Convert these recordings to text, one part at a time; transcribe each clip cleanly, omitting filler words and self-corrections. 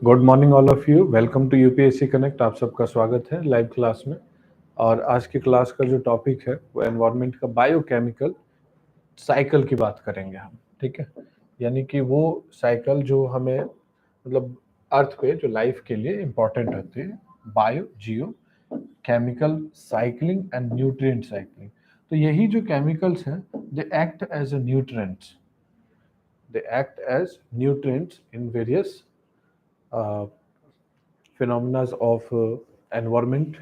Good morning all of you. Welcome to UPSC connect. आप सबका स्वागत है लाइव क्लास में। और आज की क्लास का जो टॉपिक है वो एनवायरनमेंट का बायोकेमिकल साइकिल की बात करेंगे हम। ठीक है, यानी कि वो साइकिल जो हमें मतलब अर्थ पे जो लाइफ के लिए इम्पोर्टेंट होती है। Biogeochemical cycling and nutrient cycling. तो यही जो केमिकल्स हैं they act as a nutrients, they act as nutrients in various phenomenas of environment,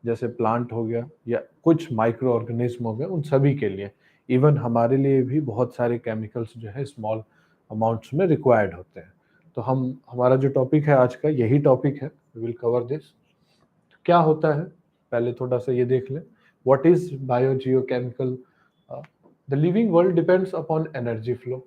जैसे प्लांट हो गया या कुछ माइक्रो ऑर्गेनिज्म हो गए, उन सभी के लिए। इवन हमारे लिए भी बहुत सारे केमिकल्स जो है स्मॉल अमाउंट्स में रिक्वायर्ड होते हैं। तो हमारा जो टॉपिक है आज का यही टॉपिक है, वी विल कवर दिस। क्या होता है पहले थोड़ा सा ये देख लें। What is biogeochemical? The living world depends upon energy flow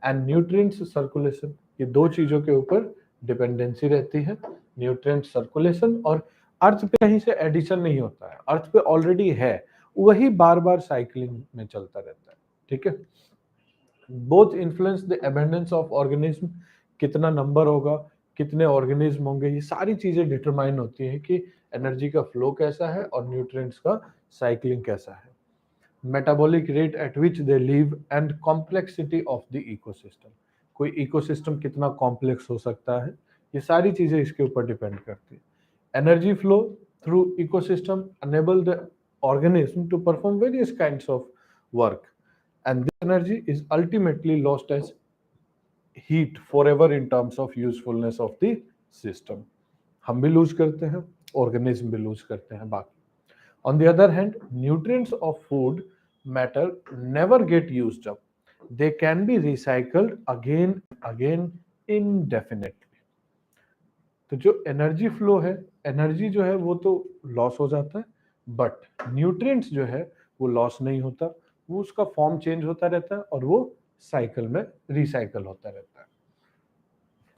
and nutrients circulation. ये दो चीजों के ऊपर डिपेंडेंसी रहती है, न्यूट्रिएंट सर्कुलेशन। और अर्थ पे कहीं से एडिशन नहीं होता है, अर्थ पे ऑलरेडी है, वही बार बार साइकिलिंग में चलता रहता है। ठीक है, both influence the abundance of organism, कितना नंबर होगा, कितने ऑर्गेनिज्म होंगे, ये सारी चीजें डिटरमाइन होती है कि एनर्जी का फ्लो कैसा है और न्यूट्रिएंट्स का साइक्लिंग कैसा है। Metabolic rate at which they live and complexity of the ecosystem, कोई इकोसिस्टम कितना कॉम्प्लेक्स हो सकता है, ये सारी चीजें इसके ऊपर डिपेंड करती है। Energy flow through ecosystem enable the organism to perform various kinds of work, and this energy is ultimately lost as heat forever in terms of usefulness of the system. हम भी लूज करते हैं, organism भी loose करते हैं बाकी। On the other hand, nutrients of food matter never get used up. They can be recycled again and again indefinitely. तो जो एनर्जी फ्लो है, एनर्जी जो है वो तो लॉस हो जाता है, बट न्यूट्रिएंट्स जो है वो लॉस नहीं होता, वो उसका फॉर्म चेंज होता रहता है और वो साइकिल में रिसाइकल होता रहता है।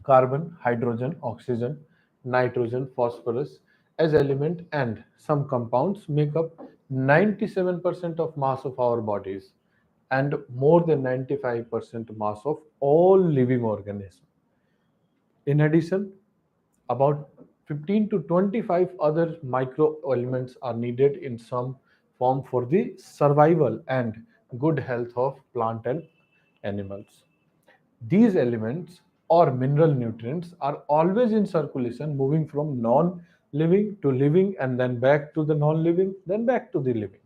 Carbon, hydrogen, oxygen, nitrogen, phosphorus as element and some compounds make up 97% of mass of our bodies and more than 95% mass of all living organisms. In addition, about 15 to 25 other microelements are needed in some form for the survival and good health of plant and animals. These elements or mineral nutrients are always in circulation, moving from non-living to living and then back to the non-living, then back to the living.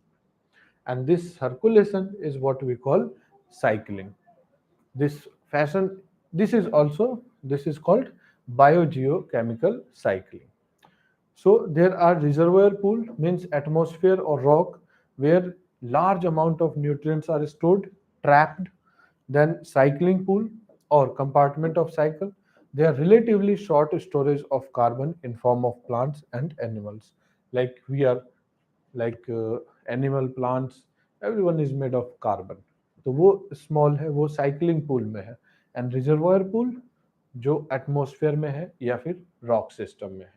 And this circulation is what we call cycling. This fashion, this is called biogeochemical cycling. So there are reservoir pool, means atmosphere or rock, where large amount of nutrients are stored, trapped. Then cycling pool or compartment of cycle, they are relatively short storage of carbon in form of plants and animals. Like we are, like animal, plants, everyone is made of carbon. तो वो small है, वो cycling pool में है। And reservoir pool जो atmosphere में है या फिर रॉक सिस्टम में है।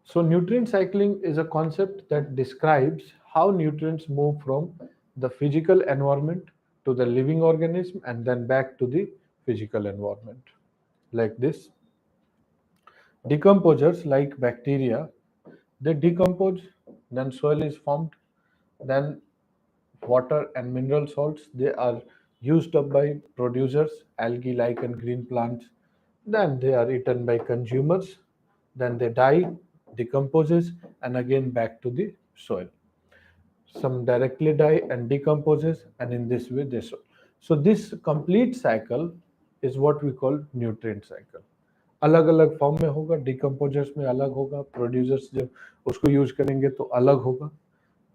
So nutrient cycling is a concept that describes how nutrients move from the physical environment to the living organism and then back to the physical environment. Like this. Decomposers like bacteria, they decompose, then soil is formed, then water and mineral salts, they are used up by producers, algae, lichen, green plants, then they are eaten by consumers, then they die, decomposes, and again back to the soil. Some directly die and decomposes, and in this way they soil. So this complete cycle is what we call nutrient cycle. अलग अलग form में होगा, decomposers में अलग होगा, producers जब उसको use करेंगे तो अलग होगा।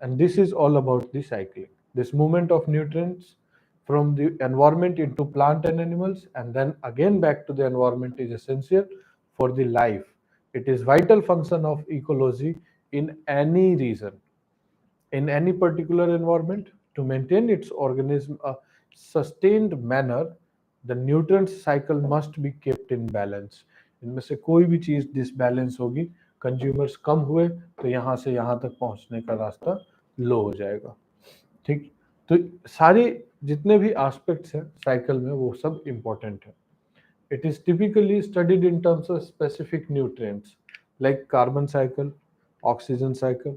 And this is all about the cycling. This movement of nutrients from the environment into plant and animals and then again back to the environment is essential for the life. It is vital function of ecology in any region, in any particular environment. To maintain its organism a sustained manner, the nutrient cycle must be kept in balance. इनमें से कोई भी चीज disbalance होगी, consumers कम हुए तो यहाँ से यहाँ तक पहुँचने का रास्ता लो हो जाएगा। ठीक, तो सारे जितने भी एस्पेक्ट्स हैं साइकिल में वो सब इम्पोर्टेंट है। It is typically studied in terms of specific nutrients like carbon cycle, oxygen cycle,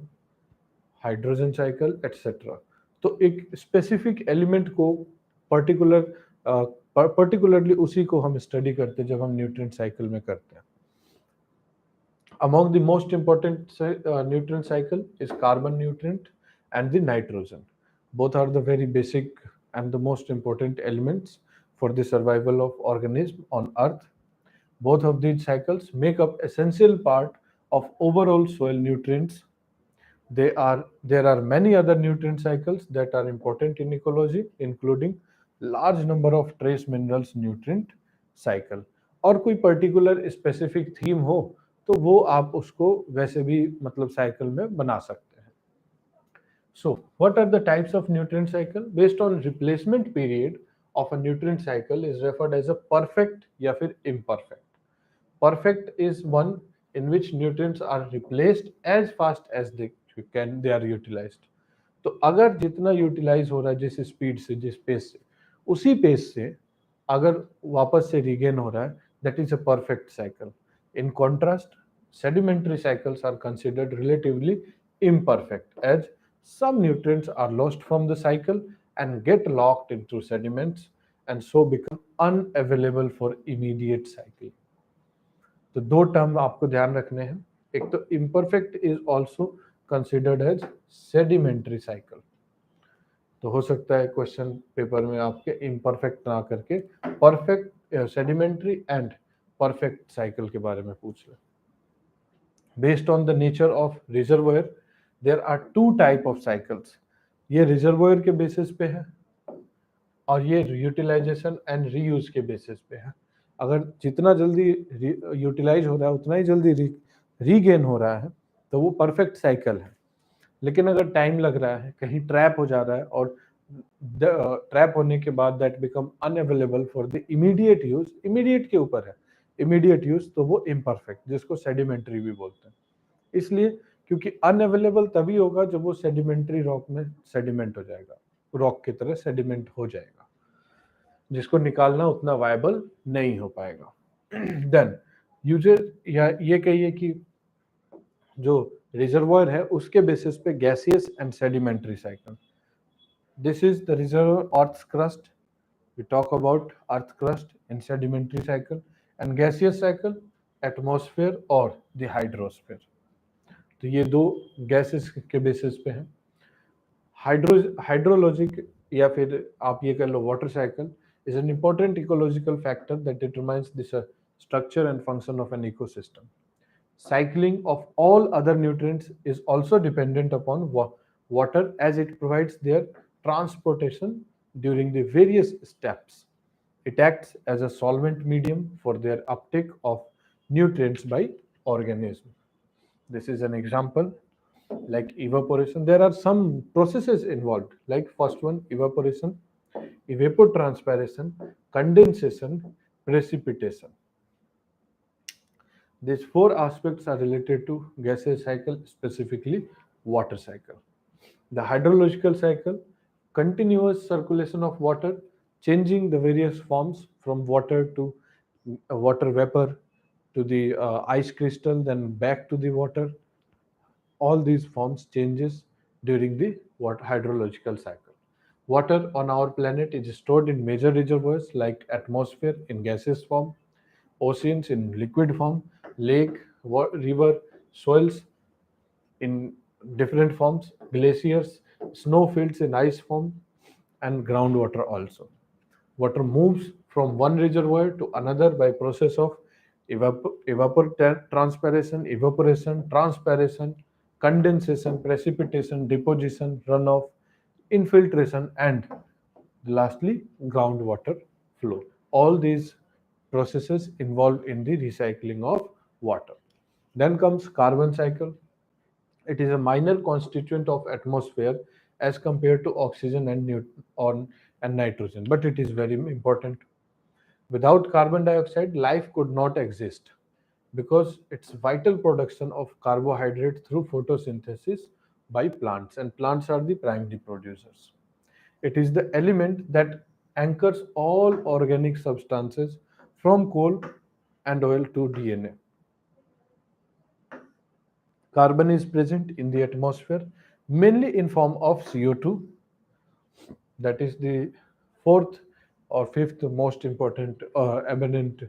hydrogen cycle etcetera. तो एक स्पेसिफिक एलिमेंट को पर्टिकुलर पर्टिकुलरली उसी को हम स्टडी करते हैं जब हम न्यूट्रिएंट साइकिल में करते हैं। Among the most important nutrient cycle is carbon nutrient and the nitrogen. Both are the very basic and the most important elements for the survival of organism on earth. Both of these cycles make up essential part of overall soil nutrients. There are many other nutrient cycles that are important in ecology, including large number of trace minerals nutrient cycle. और कोई particular specific theme हो तो वो आप उसको वैसे भी मतलब साइकिल में बना सकते हैं। So, what are the types of nutrient cycle? Based on replacement period of a nutrient cycle is referred as a perfect या फिर imperfect. Perfect is one in which nutrients are replaced as fast as they are utilized. तो अगर जितना utilise हो रहा है जिस speed से जिस पेस से उसी पेस से अगर वापस से रिगेन हो रहा है, that is a perfect cycle. In contrast sedimentary cycles are considered relatively imperfect as some nutrients are lost from the cycle and get locked into sediments and so become unavailable for immediate cycling. तो दो term आपको ध्यान रखने हैं। एक तो imperfect is also considered as sedimentary cycle. तो हो सकता है क्वेश्चन पेपर में आपके इम्परफेक्ट ना करके perfect sedimentary and perfect cycle के बारे में पूछ ले। Based on the nature of reservoir there are two type of cycles. ये रिजर्वोयर के बेसिस पे है और ये यूटिलाइजेशन एंड रीयूज के बेसिस पे है। अगर जितना जल्दी यूटिलाइज हो रहा है उतना ही जल्दी रीगेन हो रहा है तो वो परफेक्ट साइकिल है। लेकिन अगर टाइम लग रहा है, कहीं ट्रैप हो जा रहा है और ट्रैप होने के बाद that become unavailable for the immediate use, immediate के ऊपर है इमीडिएट यूज, तो वो इम्परफेक्ट जिसको सेडिमेंट्री भी बोलते हैं। इसलिए क्योंकि अनअवेलेबल तभी होगा जब वो सेडिमेंट्री रॉक में सेडिमेंट हो जाएगा, रॉक की तरह सेडिमेंट हो जाएगा, जिसको निकालना उतना वायबल नहीं हो पाएगा। देन यूजर या ये कहिए कि जो रिजर्वॉयर है उसके बेसिस पे gaseous and sedimentary cycle. This is the reservoir earth crust. We talk about earth crust in sedimentary cycle and gaseous cycle atmosphere और द हाइड्रोस्फेयर। तो ये दो गैसेस के बेसिस पे हैं। हाइड्रोलॉजिक या फिर आप ये कह लो water cycle is an important ecological factor that determines the structure and function of an ecosystem. Cycling of all other nutrients is also dependent upon water as it provides their transportation during the various steps. It acts as a solvent medium for their uptake of nutrients by organism. This is an example like evaporation. There are some processes involved like first one evaporation, evapotranspiration, condensation, precipitation. These four aspects are related to gaseous cycle, specifically water cycle. The hydrological cycle, continuous circulation of water, changing the various forms from water to water vapor to the ice crystal, then back to the water. All these forms changes during the hydrological cycle. Water on our planet is stored in major reservoirs like atmosphere in gaseous form, oceans in liquid form, lake, river, soils in different forms, glaciers, snowfields in ice form, and groundwater also. Water moves from one reservoir to another by process of evaporation, transpiration, condensation, precipitation, deposition, runoff, infiltration, and lastly groundwater flow. All these processes involved in the recycling of water. Then comes carbon cycle. It is a minor constituent of atmosphere as compared to oxygen and nitrogen, but it is very important. Without carbon dioxide, life could not exist because it's vital production of carbohydrate through photosynthesis by plants, and plants are the primary producers. It is the element that anchors all organic substances from coal and oil to DNA. Carbon is present in the atmosphere mainly in form of CO2. That is the fourth or fifth most important abundant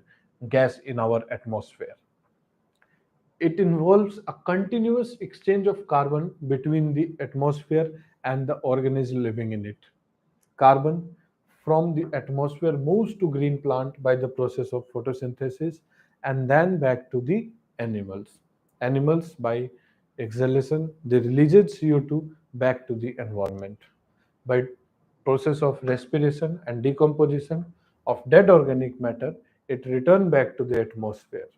gas in our atmosphere. It involves a continuous exchange of carbon between the atmosphere and the organism living in it. Carbon from the atmosphere moves to green plant by the process of photosynthesis and then back to the animals. Animals by exhalation they release CO2 back to the environment. By process of respiration and decomposition of dead organic matter, it returns back to the atmosphere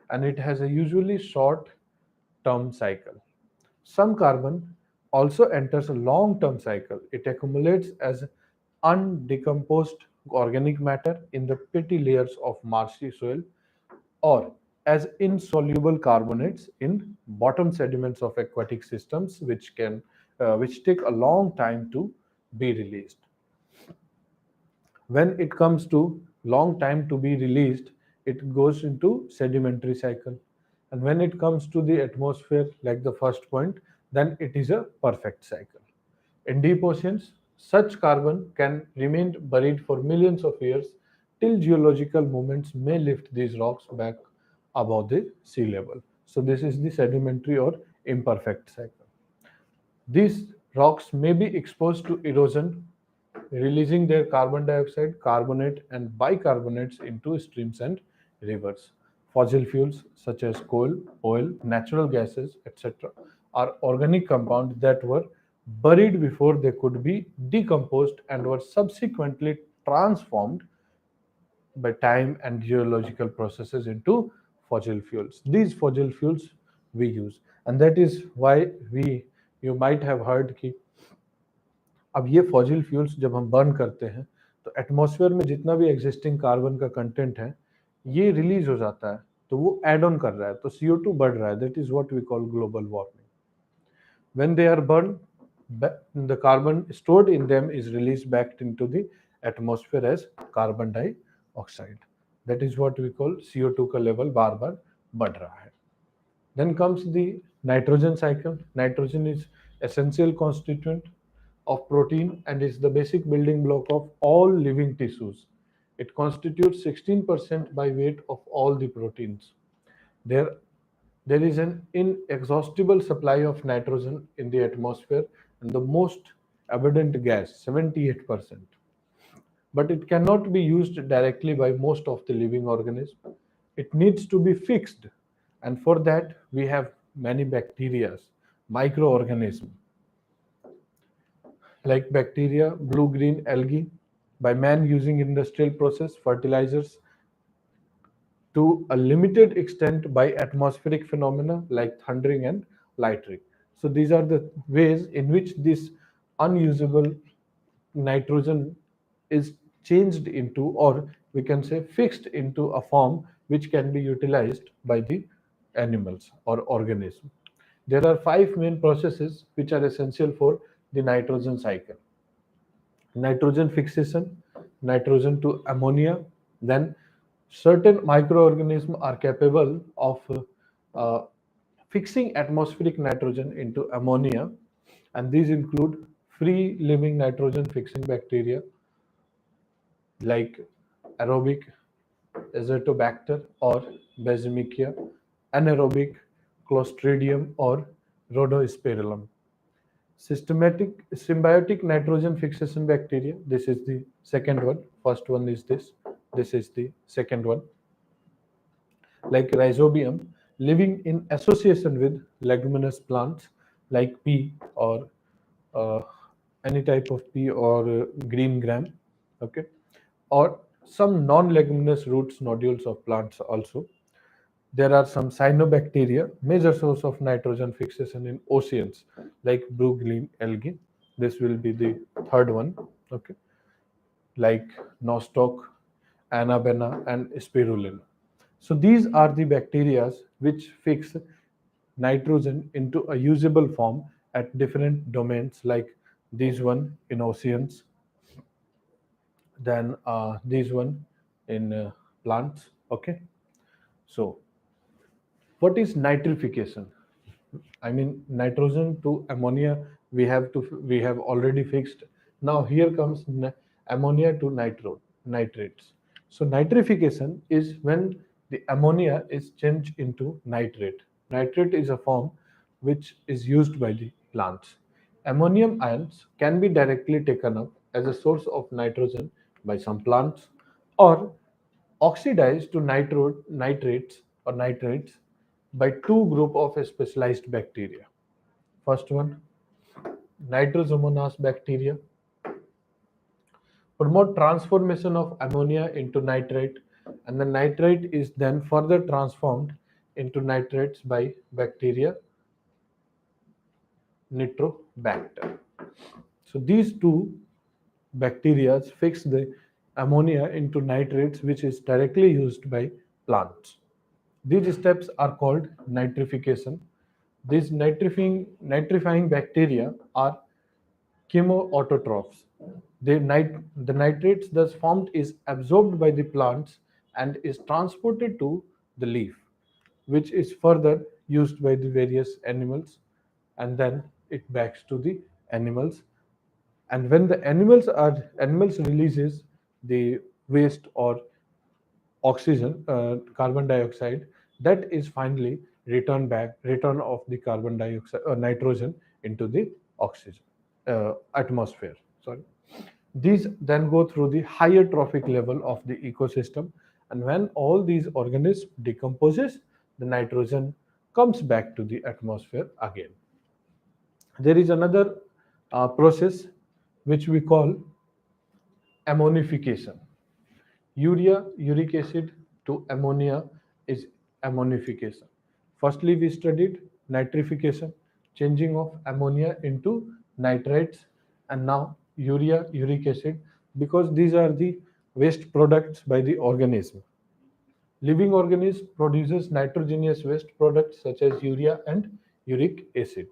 and it has a usually short term cycle. Some carbon also enters a long term cycle. It accumulates as undecomposed organic matter in the peaty layers of marshy soil or as insoluble carbonates in bottom sediments of aquatic systems which take a long time to be released. When it comes to long time to be released, it goes into sedimentary cycle, and when it comes to the atmosphere like the first point, then it is a perfect cycle. In deep oceans, such carbon can remain buried for millions of years till geological movements may lift these rocks back above the sea level. So this is the sedimentary or imperfect cycle. These rocks may be exposed to erosion, releasing their carbon dioxide, carbonate, and bicarbonates into streams and rivers. Fossil fuels such as coal, oil, natural gases, etc., are organic compounds that were buried before they could be decomposed and were subsequently transformed by time and geological processes into fossil fuels. These fossil fuels we use, and that is why we you might have heard कि अब ये fossil fuels जब हम burn करते हैं तो atmosphere में जितना भी एग्जिस्टिंग कार्बन का कंटेंट है ये रिलीज हो जाता है, तो वो एड ऑन कर रहा है, तो CO2 बढ़ रहा है. That is what we call global warming. When they are burned, the carbon stored in them is released back into the atmosphere as carbon dioxide. That is what we call CO2 का level बार बार बढ़ रहा है. Then comes the nitrogen cycle. Nitrogen is essential constituent of protein and is the basic building block of all living tissues. It constitutes 16% by weight of all the proteins. There, there is an inexhaustible supply of nitrogen in the atmosphere and the most abundant gas, 78%. But it cannot be used directly by most of the living organisms. It needs to be fixed, and for that we have many bacteria, microorganisms like bacteria, blue-green algae, by man using industrial process, fertilizers, to a limited extent by atmospheric phenomena like thundering and lightning. So these are the ways in which this unusable nitrogen is changed into, or we can say fixed into, a form which can be utilized by the animals or organisms. There are five main processes which are essential for the nitrogen cycle: nitrogen fixation, nitrogen to ammonia. Then certain microorganisms are capable of uh, fixing atmospheric nitrogen into ammonia, and these include free living nitrogen fixing bacteria like aerobic azotobacter or Basimicia, anaerobic clostridium or rhodospirillum. Systematic symbiotic nitrogen fixation bacteria. This is the second one. First one is this. This is the second one. Like rhizobium, living in association with leguminous plants like pea or uh, any type of pea or green gram. Okay, or some non-leguminous roots nodules of plants also. There are some cyanobacteria, major source of nitrogen fixation in oceans, like blue-green algae. This will be the third one. Okay, like nostoc, annabella, and spirulina. So these are the bacteria which fix nitrogen into a usable form at different domains, like these one in oceans, then these one in plants. Okay, so what is nitrification? I mean, nitrogen to ammonia we have already fixed. Now here comes ammonia to nitrates. So nitrification is when the ammonia is changed into nitrate. Nitrate is a form which is used by the plants. Ammonium ions can be directly taken up as a source of nitrogen by some plants, or oxidized to nitrates by two group of specialized bacteria. First one, nitrosomonas bacteria, promote transformation of ammonia into nitrate, and the nitrate is then further transformed into nitrates by bacteria Nitrobacter. So these two bacteria fix the ammonia into nitrates, which is directly used by plants. These steps are called nitrification. These nitrifying bacteria are chemoautotrophs. The nitrates thus formed is absorbed by the plants and is transported to the leaf, which is further used by the various animals, and then it backs to the animals. And when the animals releases the waste or oxygen, carbon dioxide, that is finally return of the carbon dioxide nitrogen into the oxygen atmosphere. Sorry. These then go through the higher trophic level of the ecosystem, and when all these organisms decomposes, the nitrogen comes back to the atmosphere again. There is another process which we call ammonification. Urea, uric acid to ammonia is ammonification. Firstly, we studied nitrification, changing of ammonia into nitrates, and now urea, uric acid, because these are the waste products by the organism. Living organism produces nitrogenous waste products such as urea and uric acid.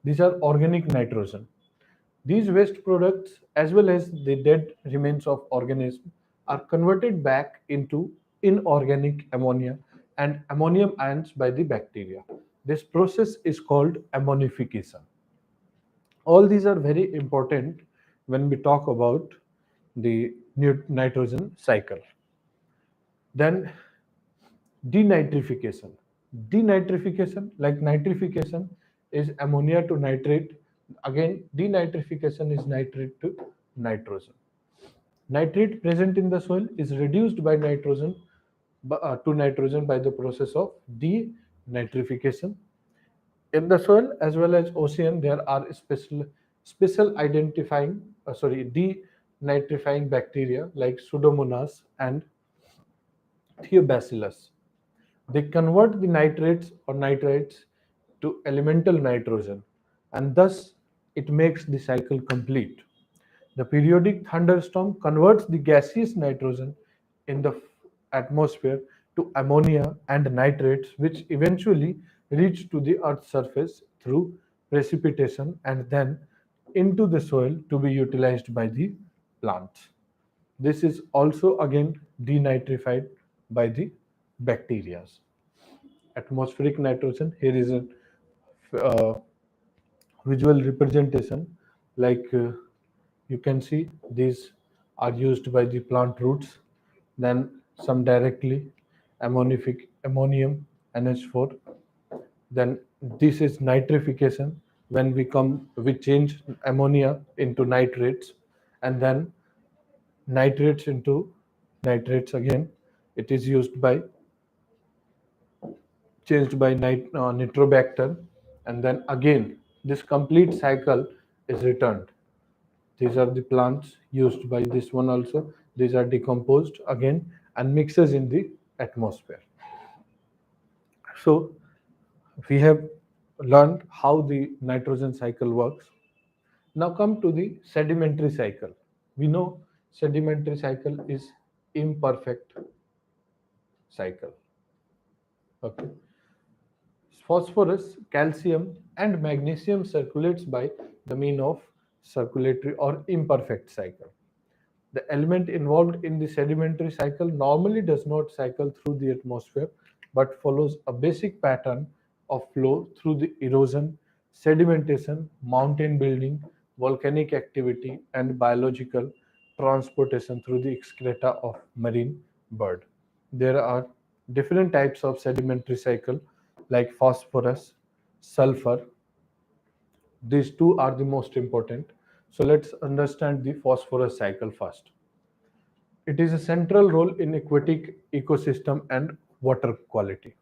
These are organic nitrogen. These waste products, as well as the dead remains of organism, are converted back into inorganic ammonia and ammonium ions by the bacteria. This process is called ammonification. All these are very important when we talk about the nitrogen cycle. Then denitrification. Denitrification, like nitrification, is ammonia to nitrate. Again, denitrification is nitrate to nitrogen. Nitrate present in the soil is reduced by nitrogen to nitrogen by the process of denitrification. In the soil as well as ocean, there are special identifying denitrifying bacteria like Pseudomonas and Theobacillus. They convert the nitrates or nitrites to elemental nitrogen, and thus it makes the cycle complete. The periodic thunderstorm converts the gaseous nitrogen in the atmosphere to ammonia and nitrates, which eventually reach to the Earth's surface through precipitation and then into the soil to be utilized by the plants. This is also again denitrified by the bacteria. Atmospheric nitrogen, here is a uh, visual representation, like you can see these are used by the plant roots, then some directly ammonium NH4, then this is nitrification, when we change ammonia into nitrates, and then nitrates into nitrates again, it is used by changed by nitrobacter, and then again this complete cycle is returned. These are the plants used by this one also. These are decomposed again and mixes in the atmosphere. So we have learned how the nitrogen cycle works. Now come to the sedimentary cycle. We know sedimentary cycle is imperfect cycle. Okay. Phosphorus, calcium, and magnesium circulates by the mean of circulatory or imperfect cycle. The element involved in the sedimentary cycle normally does not cycle through the atmosphere but follows a basic pattern of flow through the erosion, sedimentation, mountain building, volcanic activity, and biological transportation through the excreta of marine bird. There are different types of sedimentary cycle like phosphorus, sulfur. These two are the most important. So let's understand the phosphorus cycle first. It is a central role in aquatic ecosystem and water quality.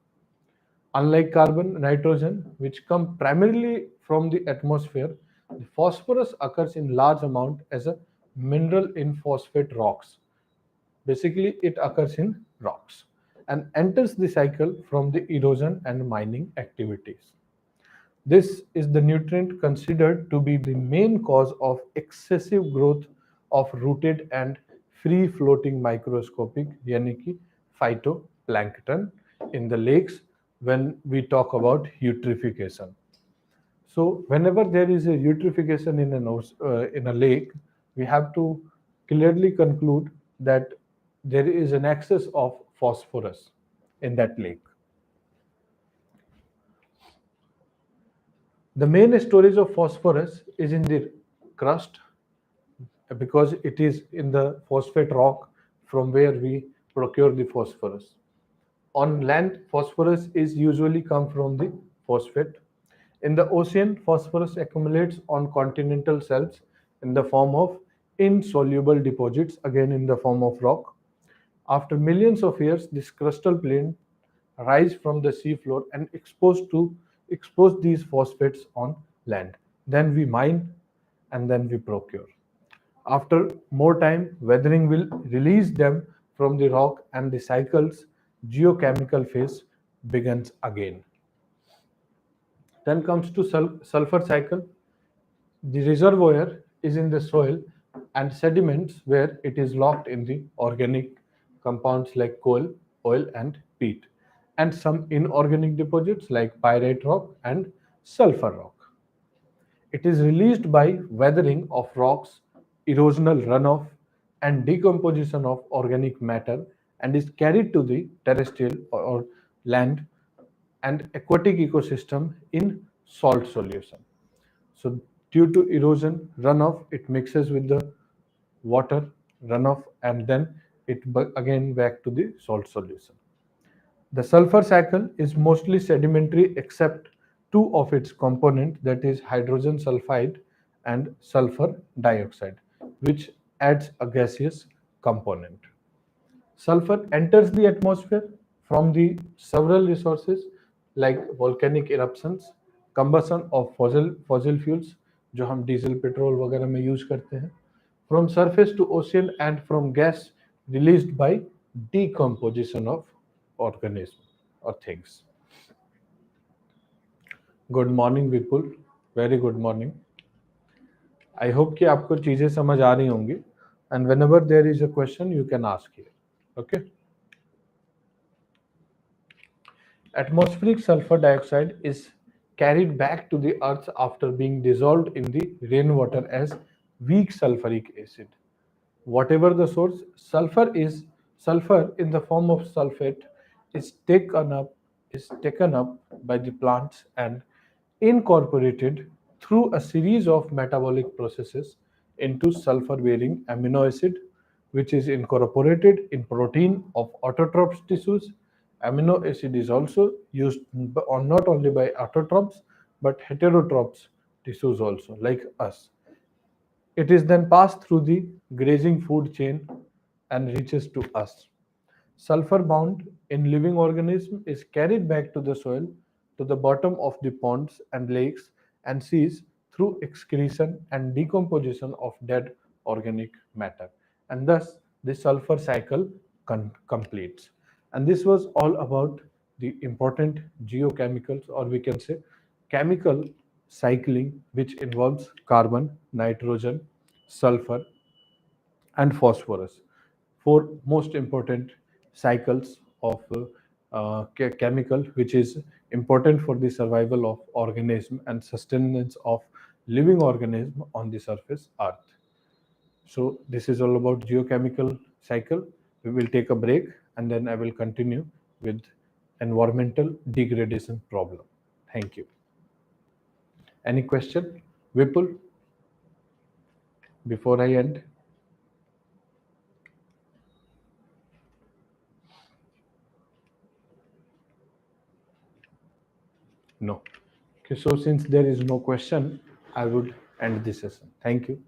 Unlike carbon, nitrogen, which come primarily from the atmosphere, the phosphorus occurs in large amount as a mineral in phosphate rocks. Basically, it occurs in rocks and enters the cycle from the erosion and mining activities. This is the nutrient considered to be the main cause of excessive growth of rooted and free floating microscopic यानी कि phytoplankton in the lakes when we talk about eutrophication. So whenever there is a eutrophication in a lake, we have to clearly conclude that there is an excess of phosphorus in that lake. The main storage of phosphorus is in the crust because it is in the phosphate rock from where we procure the phosphorus. On land, phosphorus is usually come from the phosphate. In the ocean, phosphorus accumulates on continental shelves in the form of insoluble deposits, again in the form of rock. After millions of years, this crustal plane rise from the seafloor and expose these phosphates on land. Then we mine and then we procure. After more time, weathering will release them from the rock and the cycle's geochemical phase begins again. Then comes to sulfur cycle. The reservoir is in the soil and sediments where it is locked in the organic compounds like coal, oil, and peat, and some inorganic deposits like pyrite rock and sulfur rock. It is released by weathering of rocks, erosional runoff, and decomposition of organic matter and is carried to the terrestrial or land and aquatic ecosystem in salt solution. So due to erosion runoff, it mixes with the water runoff and then it again back to the salt solution. The sulfur cycle is mostly sedimentary except two of its components, that is hydrogen sulfide and sulfur dioxide, which adds a gaseous component. Sulfur enters the atmosphere from the several resources like volcanic eruptions, combustion of fossil fuels जो हम diesel petrol वगैरह में use करते हैं, from surface to ocean and from gas released by decomposition of organism or things. Good morning Vipul, very good morning. I hope कि आपको चीजें समझ आ रही होंगी and whenever there is a question you can ask here. Okay. Atmospheric sulfur dioxide is carried back to the earth after being dissolved in the rainwater as weak sulfuric acid. Whatever the source, sulfur in the form of sulfate is taken up by the plants and incorporated through a series of metabolic processes into sulfur bearing amino acid, which is incorporated in protein of autotrophs tissues. Amino acid is also used not only by autotrophs but heterotrophs tissues also, like us. It is then passed through the grazing food chain and reaches to us. Sulfur bound in living organism is carried back to the soil, to the bottom of the ponds and lakes and seas through excretion and decomposition of dead organic matter. And thus the sulfur cycle completes. And this was all about the important geochemicals, or we can say chemical cycling, which involves carbon, nitrogen, sulfur, and phosphorus. Four most important cycles of chemical, which is important for the survival of organism and sustenance of living organism on the surface earth. So this is all about geochemical cycle. We will take a break and then I will continue with environmental degradation problem. Thank you. Any question, Vipul, before I end? No. Okay, so since there is no question, I would end this session. Thank you.